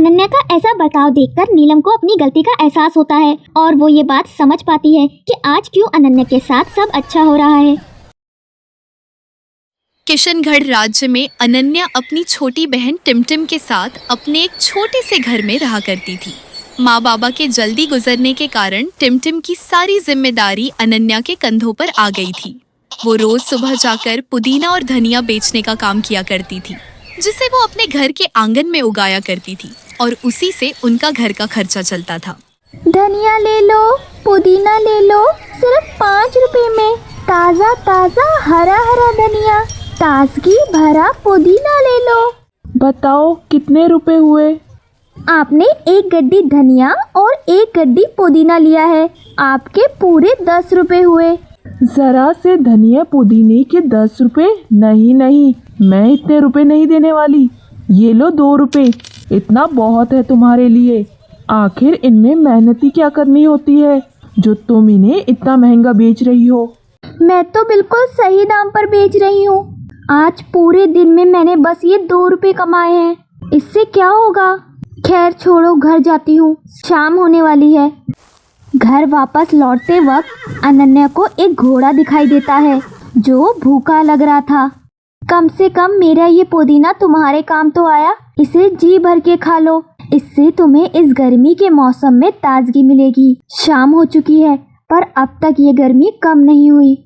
अनन्या का ऐसा बर्ताव देखकर नीलम को अपनी गलती का एहसास होता है और वो ये बात समझ पाती है कि आज क्यों अनन्या के साथ सब अच्छा हो रहा है। किशनगढ़ राज्य में अनन्या अपनी छोटी बहन टिमटिम के साथ अपने एक छोटे से घर में रहा करती थी। माँ बाबा के जल्दी गुजरने के कारण टिमटिम की सारी जिम्मेदारी अनन्या के कंधों पर आ गई थी। वो रोज सुबह जाकर पुदीना और धनिया बेचने का काम किया करती थी, जिसे वो अपने घर के आंगन में उगाया करती थी और उसी से उनका घर का खर्चा चलता था। धनिया ले लो, पुदीना ले लो, सिर्फ 5 रुपए में ताज़ा ताज़ा हरा हरा धनिया, ताजगी भरा पुदीना ले लो। बताओ कितने रुपए हुए? आपने 1 गड्डी धनिया और 1 गड्डी पुदीना लिया है, आपके पूरे 10 रुपए हुए। जरा से धनिया पुदीने के 10 रुपए? नहीं, मैं इतने रुपए नहीं देने वाली। ये लो 2 रुपए, इतना बहुत है तुम्हारे लिए। आखिर इनमें मेहनत ही क्या करनी होती है जो तुम इन्हें इतना महंगा बेच रही हो। मैं तो बिल्कुल सही दाम पर बेच रही हूँ। आज पूरे दिन में मैंने बस ये 2 रुपए कमाए हैं, इससे क्या होगा। खैर छोड़ो, घर जाती हूँ, शाम होने वाली है। घर वापस लौटते वक्त अनन्या को एक घोड़ा दिखाई देता है जो भूखा लग रहा था। कम से कम मेरा ये पुदीना तुम्हारे काम तो आया, इसे जी भर के खा लो, इससे तुम्हें इस गर्मी के मौसम में ताजगी मिलेगी। शाम हो चुकी है पर अब तक ये गर्मी कम नहीं हुई।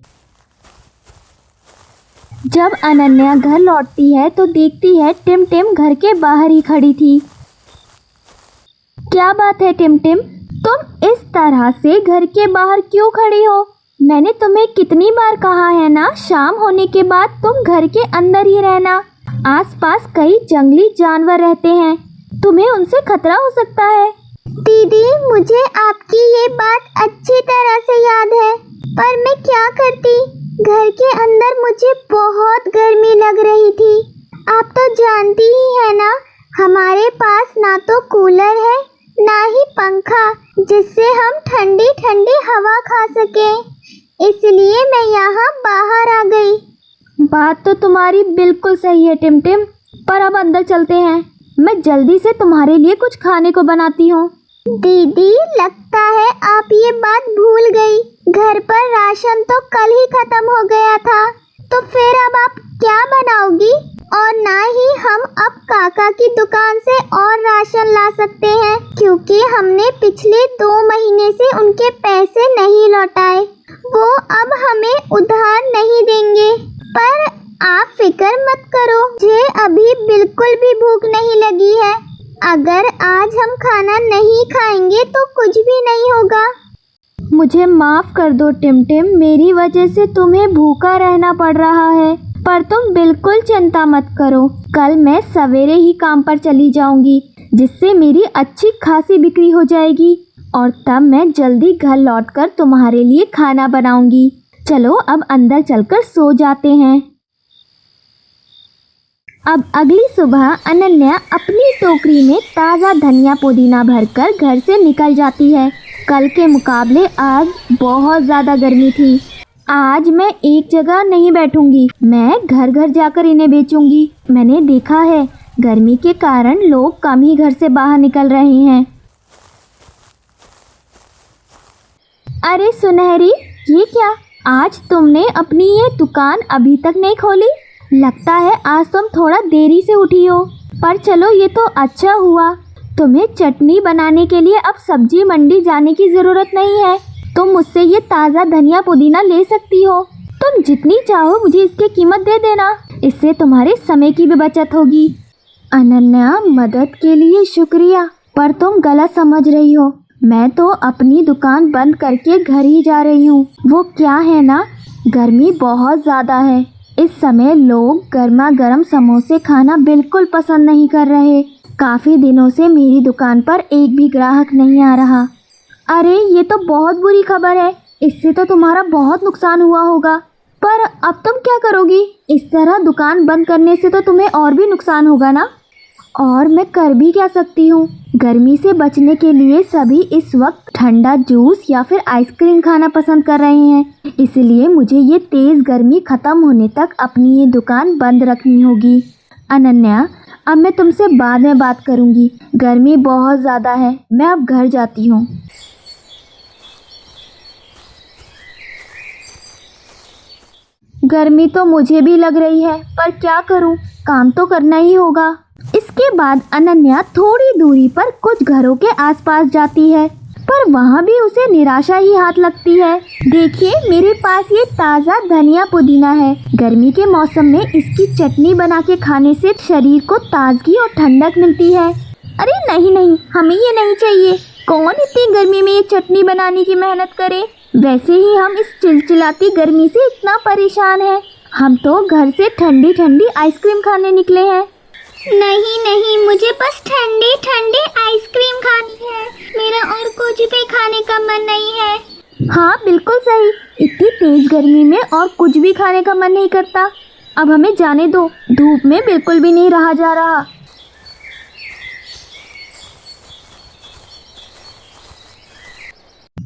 जब अनन्या घर लौटती है तो देखती है टिमटिम घर के बाहर ही खड़ी थी। क्या बात है टिमटिम, तुम इस तरह से घर के बाहर क्यों खड़ी हो? मैंने तुम्हें कितनी बार कहा है ना, शाम होने के बाद तुम घर के अंदर ही रहना। आसपास कई जंगली जानवर रहते हैं, तुम्हें उनसे खतरा हो सकता है। दीदी, मुझे आपकी ये बात अच्छी तरह से याद है, पर मैं क्या करती, घर के अंदर मुझे बहुत गर्मी लग रही थी। आप तो जानती ही है ना, हमारे पास ना तो कूलर है ना ही पंखा जिससे हम ठंडी ठंडी हवा खा सके, इसलिए मैं यहाँ बाहर आ गई। बात तो तुम्हारी बिल्कुल सही है टिमटिम, पर अब अंदर चलते हैं, मैं जल्दी से तुम्हारे लिए कुछ खाने को बनाती हूँ। दीदी, लगता है आप ये बात भूल गई, घर पर राशन तो कल ही खत्म हो गया था, तो फिर अब आप क्या बनाओगी? और ना ही हम अब काका की दुकान से और राशन ला सकते हैं, क्योंकि हमने पिछले 2 महीने से उनके पैसे नहीं लौटाए। वो अब हमें उधार नहीं देंगे। पर आप फिक्र मत करो, मुझे अभी बिल्कुल भी भूख नहीं लगी है। अगर आज हम खाना नहीं खाएंगे तो कुछ भी नहीं होगा। मुझे माफ़ कर दो टिमटिम, मेरी वजह से तुम्हें भूखा रहना पड़ रहा है, पर तुम बिल्कुल चिंता मत करो। कल मैं सवेरे ही काम पर चली जाऊंगी, जिससे मेरी अच्छी खासी बिक्री हो जाएगी और तब मैं जल्दी घर लौटकर तुम्हारे लिए खाना बनाऊंगी। चलो अब अंदर चलकर सो जाते हैं। अब अगली सुबह अनन्या अपनी टोकरी में ताज़ा धनिया पुदीना भरकर घर से निकल जाती है। कल के मुकाबले आज बहुत ज़्यादा गर्मी थी। आज मैं एक जगह नहीं बैठूंगी, मैं घर घर जाकर इन्हें बेचूंगी। मैंने देखा है गर्मी के कारण लोग कम ही घर से बाहर निकल रहे हैं। अरे सुनहरी, ये क्या, आज तुमने अपनी ये दुकान अभी तक नहीं खोली? लगता है आज तुम थोड़ा देरी से उठी हो, पर चलो ये तो अच्छा हुआ। तुम्हें चटनी बनाने के लिए अब सब्जी मंडी जाने की ज़रूरत नहीं है। तुम मुझसे ये ताज़ा धनिया पुदीना ले सकती हो। तुम जितनी चाहो मुझे इसकी कीमत दे देना, इससे तुम्हारे समय की भी बचत होगी। अनन्या, मदद के लिए शुक्रिया, पर तुम गलत समझ रही हो। मैं तो अपनी दुकान बंद करके घर ही जा रही हूँ। वो क्या है ना, गर्मी बहुत ज़्यादा है। इस समय लोग गर्मा गर्म समोसे खाना बिल्कुल पसंद नहीं कर रहे। काफ़ी दिनों से मेरी दुकान पर एक भी ग्राहक नहीं आ रहा। अरे ये तो बहुत बुरी खबर है, इससे तो तुम्हारा बहुत नुकसान हुआ होगा। पर अब तुम क्या करोगी? इस तरह दुकान बंद करने से तो तुम्हें और भी नुकसान होगा ना। और मैं कर भी क्या सकती हूँ, गर्मी से बचने के लिए सभी इस वक्त ठंडा जूस या फिर आइसक्रीम खाना पसंद कर रहे हैं, इसलिए मुझे ये तेज़ गर्मी ख़त्म होने तक अपनी ये दुकान बंद रखनी होगी। अनन्या, अब मैं तुमसे बाद में बात करूँगी। गर्मी बहुत ज़्यादा है, मैं अब घर जाती हूँ। गर्मी तो मुझे भी लग रही है, पर क्या करूँ, काम तो करना ही होगा। इसके बाद अनन्या थोड़ी दूरी पर कुछ घरों के आसपास जाती है, पर वहाँ भी उसे निराशा ही हाथ लगती है। देखिए, मेरे पास ये ताज़ा धनिया पुदीना है। गर्मी के मौसम में इसकी चटनी बना के खाने से शरीर को ताजगी और ठंडक मिलती है। अरे नहीं नहीं, हमें ये नहीं चाहिए। कौन इतनी गर्मी में ये चटनी बनाने की मेहनत करे। वैसे ही हम इस चिलचिलाती गर्मी से इतना परेशान हैं। हम तो घर से ठंडी ठंडी आइसक्रीम खाने निकले हैं। नहीं नहीं, मुझे बस ठंडे ठंडे आइसक्रीम खानी है। मेरा और कुछ भी खाने का मन नहीं है। हाँ बिल्कुल सही, इतनी तेज गर्मी में और कुछ भी खाने का मन नहीं करता। अब हमें जाने दो, धूप में बिल्कुल भी नहीं रहा जा रहा।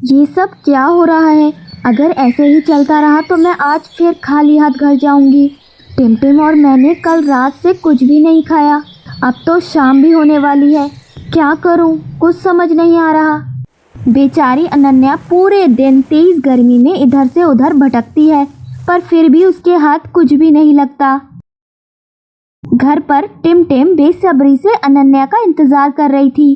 ये सब क्या हो रहा है? अगर ऐसे ही चलता रहा तो मैं आज फिर खाली हाथ घर जाऊंगी। टिमटिम और मैंने कल रात से कुछ भी नहीं खाया। अब तो शाम भी होने वाली है। क्या करूं, कुछ समझ नहीं आ रहा। बेचारी अनन्या पूरे दिन तेज गर्मी में इधर से उधर भटकती है, पर फिर भी उसके हाथ कुछ भी नहीं लगता। घर पर टिमटिम बेसब्री से अनन्या का इंतजार कर रही थी।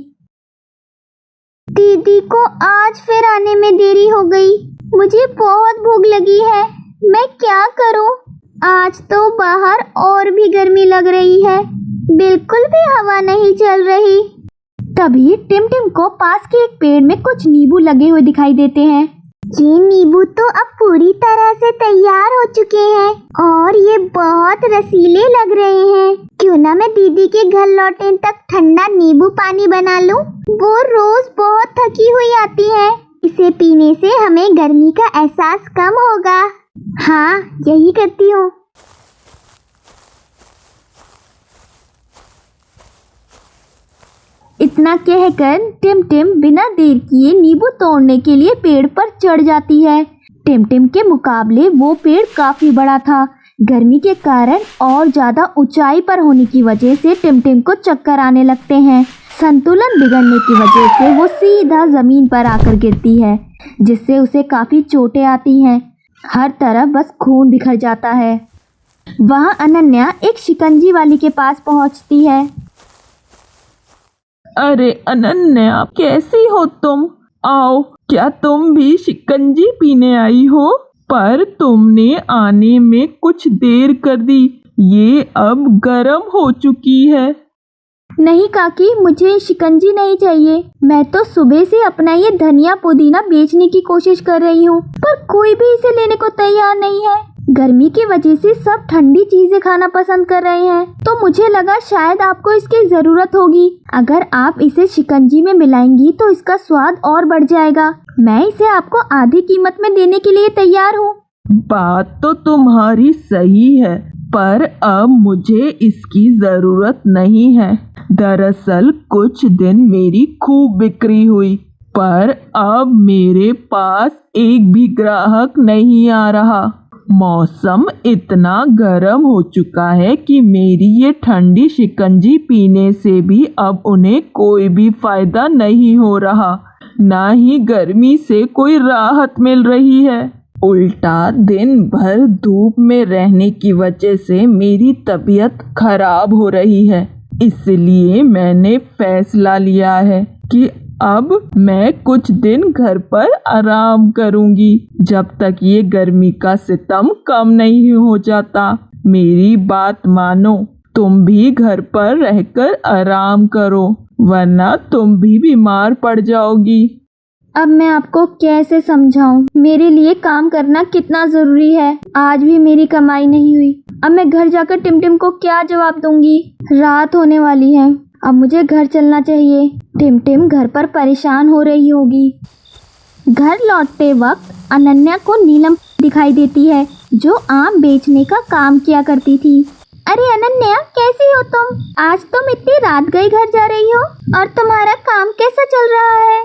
दीदी को आज फिर आने में देरी हो गई। मुझे बहुत भूख लगी है। मैं क्या करूं? आज तो बाहर और भी गर्मी लग रही है। बिल्कुल भी हवा नहीं चल रही। तभी टिमटिम को पास के एक पेड़ में कुछ नींबू लगे हुए दिखाई देते हैं। ये नींबू तो अब पूरी तरह से तैयार हो चुके हैं और ये बहुत रसीले लग रहे हैं। क्यों ना मैं दीदी के घर लौटने तक ठंडा नींबू पानी बना लूं। वो रोज बहुत थकी हुई आती है। इसे पीने से हमें गर्मी का एहसास कम होगा। हाँ, यही करती हूँ। इतना कहकर टिमटिम बिना देर किए नींबू तोड़ने के लिए पेड़ पर चढ़ जाती है। टिमटिम के मुकाबले वो पेड़ काफी बड़ा था। गर्मी के कारण और ज्यादा ऊंचाई पर होने की वजह से टिमटिम को चक्कर आने लगते हैं। संतुलन बिगड़ने की वजह से वो सीधा जमीन पर आकर गिरती है, जिससे उसे काफी चोटें आती हैं। हर तरफ बस खून बिखर जाता है। वहाँ अनन्या एक शिकंजी वाली के पास पहुँचती है। अरे अनन्या, कैसी हो तुम? आओ, क्या तुम भी शिकंजी पीने आई हो? पर तुमने आने में कुछ देर कर दी। ये अब गर्म हो चुकी है। नहीं काकी, मुझे शिकंजी नहीं चाहिए। मैं तो सुबह से अपना ये धनिया पुदीना बेचने की कोशिश कर रही हूँ, पर कोई भी इसे लेने को तैयार नहीं है। गर्मी की वजह से सब ठंडी चीजें खाना पसंद कर रहे हैं, तो मुझे लगा शायद आपको इसकी जरूरत होगी। अगर आप इसे शिकंजी में मिलाएंगी तो इसका स्वाद और बढ़ जाएगा। मैं इसे आपको आधी कीमत में देने के लिए तैयार हूँ। बात तो तुम्हारी सही है, पर अब मुझे इसकी जरूरत नहीं है। दरअसल कुछ दिन मेरी खूब बिक्री हुई, पर अब मेरे पास एक भी ग्राहक नहीं आ रहा। मौसम इतना गर्म हो चुका है कि मेरी ये ठंडी शिकंजी पीने से भी अब उन्हें कोई भी फायदा नहीं हो रहा। ना ही गर्मी से कोई राहत मिल रही है। उल्टा दिन भर धूप में रहने की वजह से मेरी तबीयत खराब हो रही है। इसलिए मैंने फैसला लिया है कि अब मैं कुछ दिन घर पर आराम करूंगी, जब तक ये गर्मी का सितम कम नहीं हो जाता। मेरी बात मानो, तुम भी घर पर रहकर आराम करो, वरना तुम भी बीमार पड़ जाओगी। अब मैं आपको कैसे समझाऊं मेरे लिए काम करना कितना जरूरी है। आज भी मेरी कमाई नहीं हुई। अब मैं घर जाकर टिमटिम को क्या जवाब दूंगी। रात होने वाली है, अब मुझे घर चलना चाहिए। टिमटिम घर पर परेशान हो रही होगी। घर लौटते वक्त अनन्या को नीलम दिखाई देती है, जो आम बेचने का काम किया करती थी। अरे अनन्या, कैसी हो तुम? आज तुम इतनी रात गई घर जा रही हो, और तुम्हारा काम कैसा चल रहा है?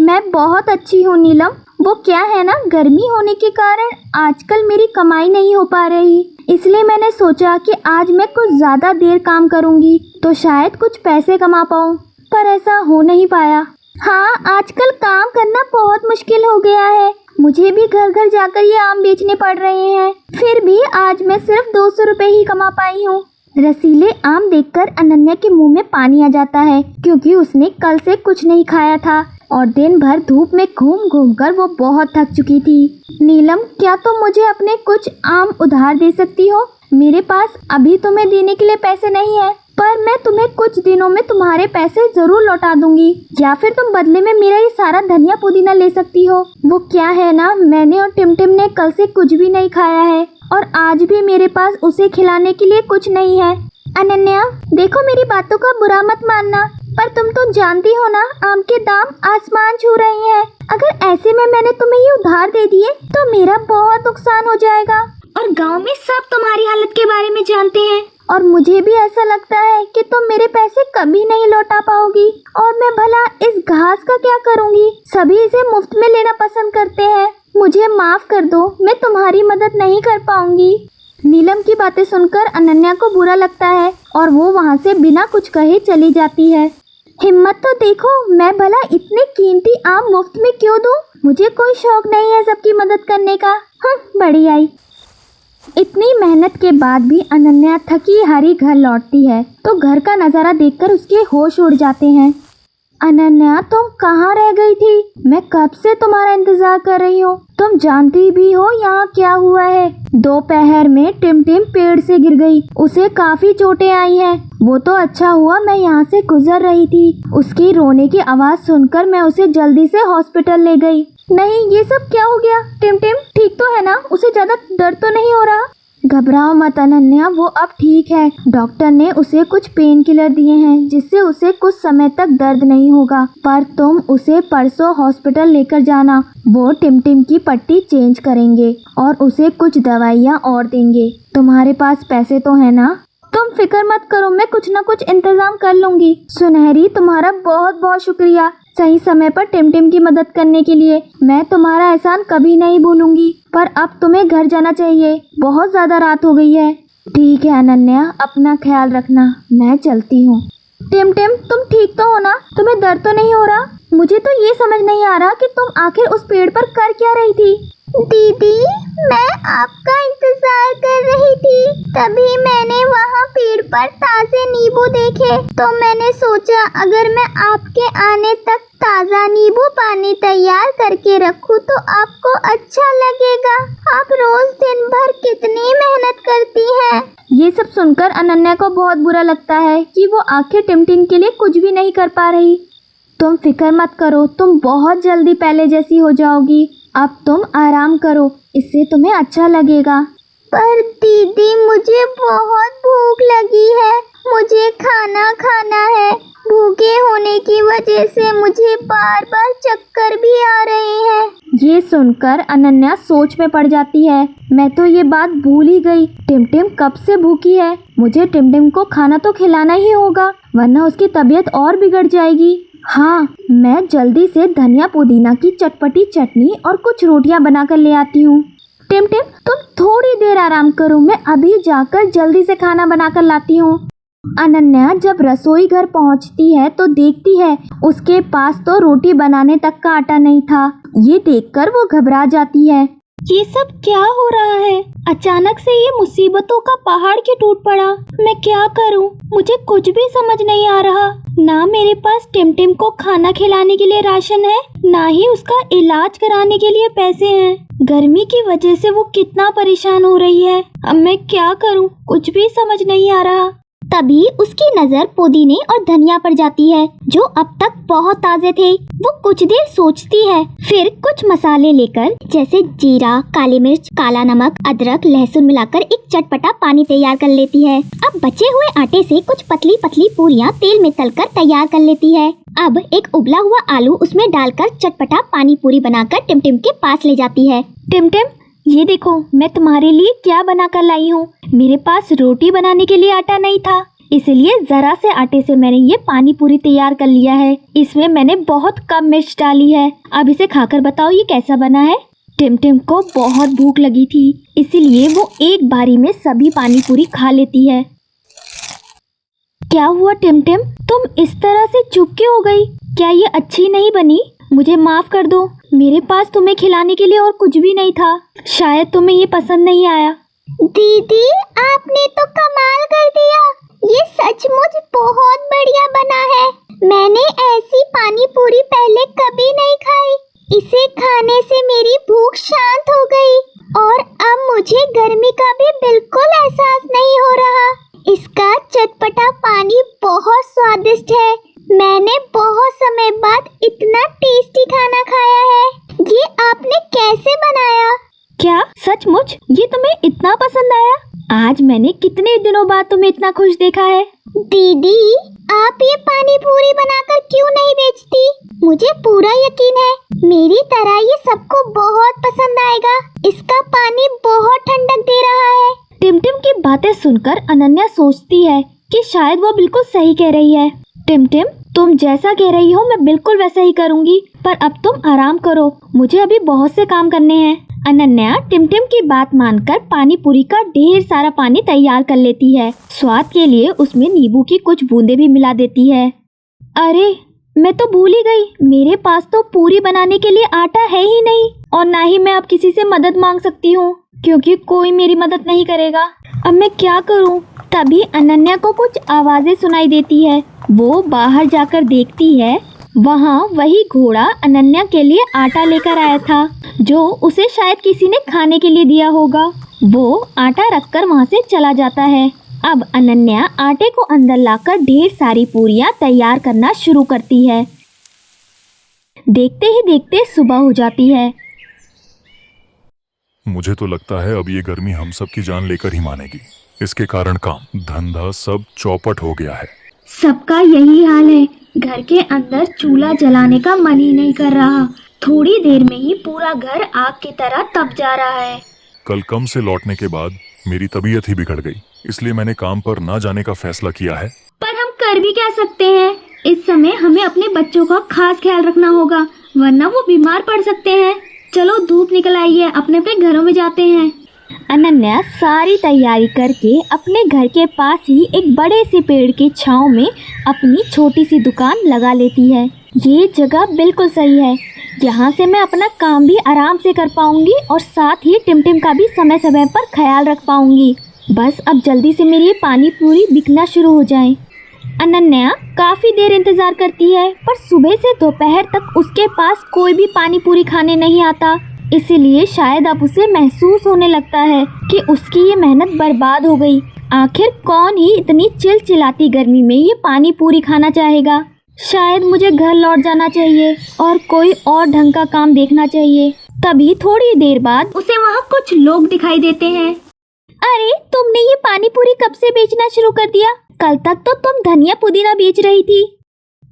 मैं बहुत अच्छी हूँ नीलम। वो क्या है ना, गर्मी होने के कारण आजकल मेरी कमाई नहीं हो पा रही, इसलिए मैंने सोचा कि आज मैं कुछ ज़्यादा देर काम करूँगी तो शायद कुछ पैसे कमा पाऊँ, पर ऐसा हो नहीं पाया। हाँ, आजकल काम करना बहुत मुश्किल हो गया है। मुझे भी घर घर जाकर ये आम बेचने पड़ रहे हैं। फिर भी आज मैं सिर्फ 200 रुपए ही कमा पाई हूँ। रसीले आम देखकर अनन्या के मुंह में पानी आ जाता है, क्योंकि उसने कल से कुछ नहीं खाया था और दिन भर धूप में घूम घूम कर वो बहुत थक चुकी थी। नीलम, क्या तुम मुझे अपने कुछ आम उधार दे सकती हो? मेरे पास अभी तुम्हें देने के लिए पैसे नहीं है, पर मैं तुम्हें कुछ दिनों में तुम्हारे पैसे जरूर लौटा दूंगी। या फिर तुम बदले में मेरा ये सारा धनिया पुदीना ले सकती हो। वो क्या है ना, मैंने और टिमटिम ने कल से कुछ भी नहीं खाया है और आज भी मेरे पास उसे खिलाने के लिए कुछ नहीं है। अनन्या, देखो, मेरी बातों का बुरा मत मानना, पर तुम तो जानती हो ना, आम के दाम आसमान छू रहे हैं। अगर ऐसे में मैंने तुम्हें ये उधार दे दिए तो मेरा बहुत नुकसान हो जाएगा और गांव में सब तुम्हारी हालत के बारे में जानते हैं। और मुझे भी ऐसा लगता है कि तुम मेरे पैसे कभी नहीं लौटा पाओगी और मैं भला इस घास का क्या करूंगी? सभी इसे मुफ्त में लेना पसंद करते हैं। मुझे माफ कर दो, मैं तुम्हारी मदद नहीं कर पाऊंगी। नीलम की बातें सुनकर अनन्या को बुरा लगता है और वो वहाँ से बिना कुछ कहे चली जाती है। हिम्मत तो देखो, मैं भला इतने कीमती आम मुफ्त में क्यों दूं? मुझे कोई शौक नहीं है सबकी मदद करने का। बड़ी आई। इतनी मेहनत के बाद भी अनन्या थकी हारी घर लौटती है तो घर का नज़ारा देखकर उसके होश उड़ जाते हैं। अनन्या, तुम कहाँ रह गई थी? मैं कब से तुम्हारा इंतजार कर रही हूँ। तुम जानती भी हो यहाँ क्या हुआ है। दोपहर में टिमटिम पेड़ से गिर गई, उसे काफी चोटें आई हैं। वो तो अच्छा हुआ मैं यहाँ से गुजर रही थी। उसकी रोने की आवाज़ सुनकर मैं उसे जल्दी से हॉस्पिटल ले गई। नहीं, ये सब क्या हो गया? टिमटिम ठीक तो है ना? उसे ज्यादा दर्द तो नहीं हो रहा? घबराओ मत अनन्या, वो अब ठीक है। डॉक्टर ने उसे कुछ पेन किलर दिए हैं जिससे उसे कुछ समय तक दर्द नहीं होगा। पर तुम उसे परसों हॉस्पिटल लेकर जाना। वो टिमटिम की पट्टी चेंज करेंगे और उसे कुछ दवाइयाँ और देंगे। तुम्हारे पास पैसे तो है ना? तुम फिक्र मत करो, मैं कुछ न कुछ इंतजाम कर लूंगी। सुनहरी, तुम्हारा बहुत बहुत शुक्रिया सही समय पर टिमटिम की मदद करने के लिए। मैं तुम्हारा एहसान कभी नहीं भूलूंगी। पर अब तुम्हें घर जाना चाहिए, बहुत ज्यादा रात हो गई है। ठीक है अनन्या, अपना ख्याल रखना, मैं चलती हूँ। टिमटिम, तुम ठीक तो हो ना? तुम्हें दर्द तो नहीं हो रहा? मुझे तो ये समझ नहीं आ रहा कि तुम आखिर उस पेड़ पर कर क्या रही थी? दीदी, मैं आपका इंतजार कर रही थी। तभी मैंने वहाँ पेड़ पर ताजे नींबू देखे तो मैंने सोचा अगर मैं आपके आने तक ताज़ा नींबू पानी तैयार करके रखूं तो आपको अच्छा लगेगा। आप रोज दिन भर कितनी मेहनत करती हैं। ये सब सुनकर अनन्या को बहुत बुरा लगता है कि वो आखिर टिमटिम के लिए कुछ भी नहीं कर पा रही। तुम फिक्र मत करो, तुम बहुत जल्दी पहले जैसी हो जाओगी। अब तुम आराम करो, इससे तुम्हें अच्छा लगेगा। पर दीदी, मुझे बहुत भूख लगी है, मुझे खाना खाना है। भूखे होने की वजह से मुझे बार बार चक्कर भी आ रहे हैं। ये सुनकर अनन्या सोच में पड़ जाती है। मैं तो ये बात भूल ही गई, टिमटिम कब से भूखी है। मुझे टिमटिम को खाना तो खिलाना ही होगा, वरना उसकी तबीयत और बिगड़ जाएगी। हाँ, मैं जल्दी से धनिया पुदीना की चटपटी चटनी और कुछ रोटियां बनाकर ले आती हूँ। टिमटिम, तुम थोड़ी देर आराम करो, मैं अभी जाकर जल्दी से खाना बनाकर लाती हूँ। अनन्या जब रसोई घर पहुँचती है तो देखती है उसके पास तो रोटी बनाने तक का आटा नहीं था। ये देखकर वो घबरा जाती है। ये सब क्या हो रहा है? अचानक से ये मुसीबतों का पहाड़ क्यों टूट पड़ा? मैं क्या करूं? मुझे कुछ भी समझ नहीं आ रहा। ना मेरे पास टिमटिम को खाना खिलाने के लिए राशन है, ना ही उसका इलाज कराने के लिए पैसे हैं। गर्मी की वजह से वो कितना परेशान हो रही है। अब मैं क्या करूं? कुछ भी समझ नहीं आ रहा। तभी उसकी नजर पुदीने और धनिया पर जाती है जो अब तक बहुत ताजे थे। वो कुछ देर सोचती है, फिर कुछ मसाले लेकर जैसे जीरा, काली मिर्च, काला नमक, अदरक, लहसुन मिलाकर एक चटपटा पानी तैयार कर लेती है। अब बचे हुए आटे से कुछ पतली पतली पूरियां तेल में तलकर तैयार कर लेती है। अब एक उबला हुआ आलू उसमें डालकर चटपटा पानी पूरी बनाकर टिमटिम के पास ले जाती है। टिमटिम, ये देखो मैं तुम्हारे लिए क्या बना कर लाई हूँ। मेरे पास रोटी बनाने के लिए आटा नहीं था, इसलिए जरा से आटे से मैंने ये पानी पूरी तैयार कर लिया है। इसमें मैंने बहुत कम मिर्च डाली है। अब इसे खाकर बताओ ये कैसा बना है। टिमटिम को बहुत भूख लगी थी, इसीलिए वो एक बारी में सभी पानी पूरी खा लेती है। क्या हुआ टिमटिम, तुम इस तरह से चुप क्यों हो गई? क्या ये अच्छी नहीं बनी? मुझे माफ कर दो, मेरे पास तुम्हें खिलाने के लिए और कुछ भी नहीं था। शायद तुम्हें ये पसंद नहीं आया। दीदी, आपने तो कमाल कर दिया। ये सचमुच बहुत बढ़िया बना है। मैंने ऐसी पानी पूरी पहले कभी नहीं खाई। इसे खाने से मेरी भूख शांत हो गई और अब मुझे गर्मी का भी बिल्कुल एहसास नहीं हो रहा। इसका चटपटा पानी बहुत स्वादिष्ट है। मैंने बहुत समय बाद इतना टेस्टी खाना खाया है। ये आपने कैसे बनाया? क्या सचमुच ये तुम्हें इतना पसंद आया? आज मैंने कितने दिनों बाद तुम्हें इतना खुश देखा है। दीदी, आप ये पानी पूरी बनाकर क्यों नहीं बेचती? मुझे पूरा यकीन है मेरी तरह ये सबको बहुत पसंद आएगा। इसका पानी बहुत ठंडक दे रहा है। टिमटिम की बातें सुनकर अनन्या सोचती है कि शायद वो बिल्कुल सही कह रही है। टिमटिम, तुम जैसा कह रही हो मैं बिल्कुल वैसा ही करूँगी, पर अब तुम आराम करो, मुझे अभी बहुत से काम करने हैं। अनन्या टिमटिम की बात मानकर पानी पूरी का ढेर सारा पानी तैयार कर लेती है। स्वाद के लिए उसमें नींबू की कुछ बूंदें भी मिला देती है। अरे, मैं तो भूल ही गई, मेरे पास तो पूरी बनाने के लिए आटा है ही नहीं, और ना ही मैं अब किसी से मदद मांग सकती हूँ, क्योंकि कोई मेरी मदद नहीं करेगा। अब मैं क्या करूँ? तभी अनन्या को कुछ आवाजें सुनाई देती है। वो बाहर जाकर देखती है, वहाँ वही घोड़ा अनन्या के लिए आटा लेकर आया था, जो उसे शायद किसी ने खाने के लिए दिया होगा। वो आटा रखकर वहाँ से चला जाता है। अब अनन्या आटे को अंदर लाकर ढेर सारी पूरियाँ तैयार करना शुरू करती है। देखते ही देखते सुबह हो जाती है। मुझे तो लगता है अब ये गर्मी हम सब की जान लेकर ही मानेगी। इसके कारण काम धंधा सब चौपट हो गया है। सबका यही हाल है, घर के अंदर चूल्हा जलाने का मन ही नहीं कर रहा। थोड़ी देर में ही पूरा घर आग की तरह तप जा रहा है। कल कम से लौटने के बाद मेरी तबीयत ही बिगड़ गई, इसलिए मैंने काम पर ना जाने का फैसला किया है। पर हम कर भी क्या सकते हैं? इस समय हमें अपने बच्चों का खास ख्याल रखना होगा, वरना वो बीमार पड़ सकते हैं। चलो धूप निकल आई है, अपने अपने घरों में जाते हैं। अनन्या सारी तैयारी करके अपने घर के पास ही एक बड़े से पेड़ की छांव में अपनी छोटी सी दुकान लगा लेती है। ये जगह बिल्कुल सही है, यहाँ से मैं अपना काम भी आराम से कर पाऊंगी और साथ ही टिमटिम का भी समय समय पर ख्याल रख पाऊंगी। बस अब जल्दी से मेरी ये पानी पूरी बिकना शुरू हो जाए। अनन्या काफ़ी देर इंतज़ार करती है, पर सुबह से दोपहर तक उसके पास कोई भी पानी पूरी खाने नहीं आता। इसीलिए शायद अब उसे महसूस होने लगता है कि उसकी ये मेहनत बर्बाद हो गई। आखिर कौन ही इतनी चिलचिलाती गर्मी में ये पानी पूरी खाना चाहेगा? शायद मुझे घर लौट जाना चाहिए और कोई और ढंग का काम देखना चाहिए। तभी थोड़ी देर बाद उसे वहाँ कुछ लोग दिखाई देते हैं। अरे, तुमने ये पानी पूरी कब से बेचना शुरू कर दिया? कल तक तो तुम धनिया पुदीना बेच रही थी।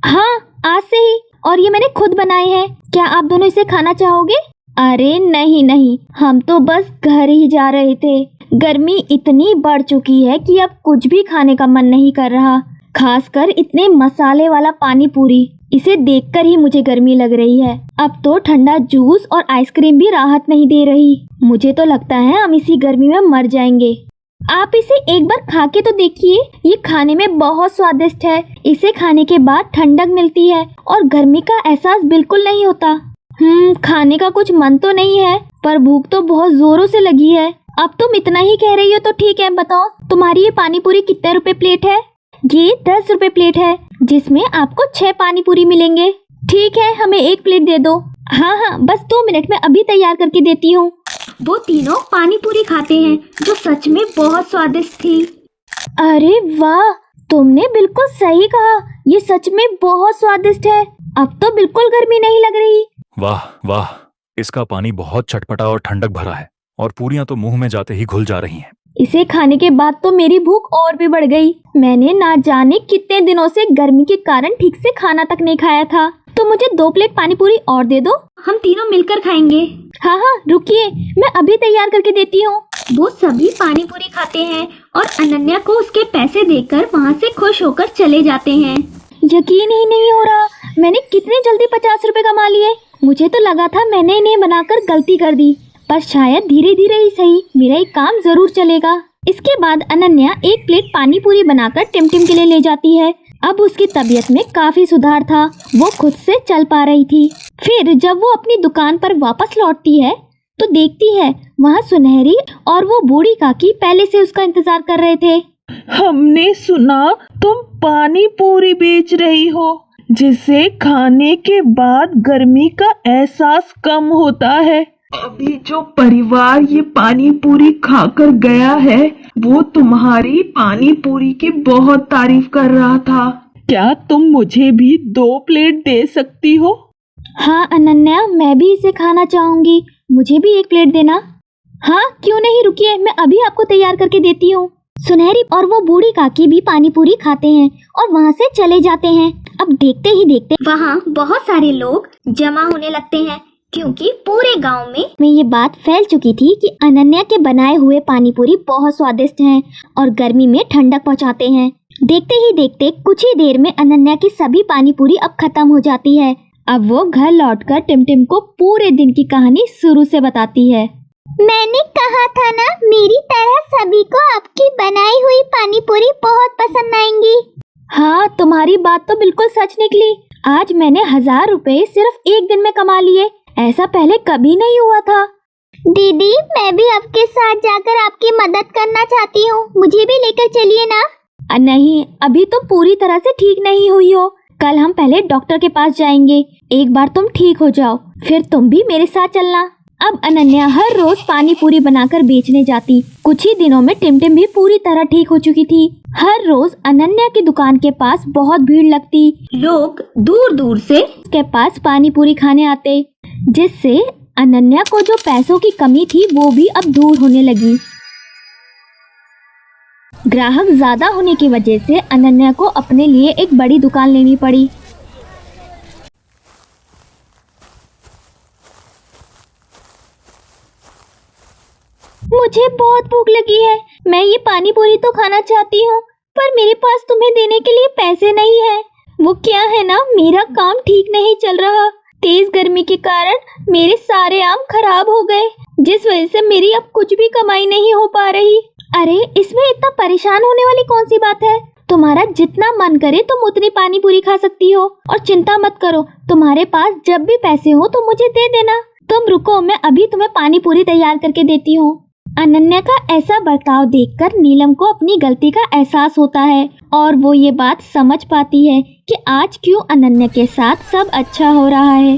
हाँ, आज से ही, और ये मैंने खुद बनाए हैं। क्या आप दोनों इसे खाना चाहोगे? अरे नहीं नहीं, हम तो बस घर ही जा रहे थे। गर्मी इतनी बढ़ चुकी है कि अब कुछ भी खाने का मन नहीं कर रहा, खासकर इतने मसाले वाला पानी पूरी। इसे देखकर ही मुझे गर्मी लग रही है। अब तो ठंडा जूस और आइसक्रीम भी राहत नहीं दे रही। मुझे तो लगता है हम इसी गर्मी में मर जाएंगे। आप इसे एक बार खा के तो देखिए, ये खाने में बहुत स्वादिष्ट है। इसे खाने के बाद ठंडक मिलती है और गर्मी का एहसास बिल्कुल नहीं होता। खाने का कुछ मन तो नहीं है, पर भूख तो बहुत जोरों से लगी है। अब तुम इतना ही कह रही हो तो ठीक है, बताओ तुम्हारी ये पानी पूरी कितने रुपए प्लेट है? ये 10 रुपए प्लेट है, जिसमें आपको 6 पानी पूरी मिलेंगे। ठीक है, हमें 1 प्लेट दे दो। हाँ, बस 2 मिनट में अभी तैयार करके देती हूँ। वो तीनों पानी पूरी खाते हैं, जो सच में बहुत स्वादिष्ट थी। अरे वाह, तुमने बिल्कुल सही कहा, ये सच में बहुत स्वादिष्ट है। अब तो बिल्कुल गर्मी नहीं लग रही। वाह वाह, इसका पानी बहुत चटपटा और ठंडक भरा है, और पूरियां तो मुंह में जाते ही घुल जा रही हैं। इसे खाने के बाद तो मेरी भूख और भी बढ़ गई। मैंने ना जाने कितने दिनों से गर्मी के कारण ठीक से खाना तक नहीं खाया था। तो मुझे 2 प्लेट पानी पूरी और दे दो, हम तीनों मिलकर खाएंगे। हाँ, रुकिए, मैं अभी तैयार करके देती हूँ। वो सभी पानी पूरी खाते हैं और अनन्या को उसके पैसे देकर वहाँ से खुश होकर चले जाते हैं। यकीन ही नहीं हो रहा, मैंने कितनी जल्दी 50 रुपए कमा लिए। मुझे तो लगा था मैंने इन्हें बनाकर गलती कर दी, पर शायद धीरे धीरे ही सही मेरा ये काम जरूर चलेगा। इसके बाद अनन्या एक प्लेट पानी पूरी बनाकर टिमटिम के लिए ले जाती है। अब उसकी तबीयत में काफी सुधार था, वो खुद से चल पा रही थी। फिर जब वो अपनी दुकान पर वापस लौटती है तो देखती है वहाँ सुनहरी और वो बूढ़ी काकी पहले से उसका इंतजार कर रहे थे। हमने सुना तुम पानी पूरी बेच रही हो, जिसे खाने के बाद गर्मी का एहसास कम होता है। अभी जो परिवार ये पानी पूरी खाकर गया है वो तुम्हारी पानी पूरी की बहुत तारीफ कर रहा था। क्या तुम मुझे भी 2 प्लेट दे सकती हो? हाँ अनन्या, मैं भी इसे खाना चाहूंगी, मुझे भी 1 प्लेट देना। हाँ क्यों नहीं, रुकिए मैं अभी आपको तैयार करके देती हूँ। सुनहरी और वो बूढ़ी काकी भी पानी पूरी खाते हैं और वहाँ से चले जाते हैं। अब देखते ही देखते वहाँ बहुत सारे लोग जमा होने लगते हैं, क्योंकि पूरे गांव में ये बात फैल चुकी थी कि अनन्या के बनाए हुए पानी पूरी बहुत स्वादिष्ट हैं और गर्मी में ठंडक पहुँचाते हैं। देखते ही देखते कुछ ही देर में अनन्या की सभी पानी पूरी अब खत्म हो जाती है। अब वो घर लौटकर टिमटिम को पूरे दिन की कहानी शुरू से बताती है। मैंने कहा था ना, मेरी तरह सभी को आपकी बनाई हुई पानी पूरी बहुत पसंद आएंगी। हाँ तुम्हारी बात तो बिल्कुल सच निकली। आज मैंने 1000 रुपए सिर्फ एक दिन में कमा लिए, ऐसा पहले कभी नहीं हुआ था। दीदी, मैं भी आपके साथ जाकर आपकी मदद करना चाहती हूँ, मुझे भी लेकर चलिए ना। नहीं, अभी तुम पूरी तरह से ठीक नहीं हुई हो। कल हम पहले डॉक्टर के पास जाएंगे, एक बार तुम ठीक हो जाओ फिर तुम भी मेरे साथ चलना। अब अनन्या हर रोज पानी पूरी बनाकर बेचने जाती। कुछ ही दिनों में टिमटिम भी पूरी तरह ठीक हो चुकी थी। हर रोज अनन्या की दुकान के पास बहुत भीड़ लगती, लोग दूर दूर से उसके पास पानी पूरी खाने आते, जिससे अनन्या को जो पैसों की कमी थी वो भी अब दूर होने लगी। ग्राहक ज्यादा होने की वजह से अनन्या को अपने लिए एक बड़ी दुकान लेनी पड़ी। मुझे बहुत भूख लगी है, मैं ये पानी पूरी तो खाना चाहती हूँ, पर मेरे पास तुम्हें देने के लिए पैसे नहीं है। वो क्या है ना, मेरा काम ठीक नहीं चल रहा। तेज गर्मी के कारण मेरे सारे आम खराब हो गए, जिस वजह से मेरी अब कुछ भी कमाई नहीं हो पा रही। अरे इसमें इतना परेशान होने वाली कौन सी बात है, तुम्हारा जितना मन करे तुम उतनी पानी पूरी खा सकती हो। और चिंता मत करो, तुम्हारे पास जब भी पैसे हो तो मुझे दे देना। तुम रुको, मैं अभी तुम्हें पानी पूरी तैयार करके देती हूँ। अनन्या का ऐसा बर्ताव देखकर नीलम को अपनी गलती का एहसास होता है और वो ये बात समझ पाती है कि आज क्यों अनन्या के साथ सब अच्छा हो रहा है।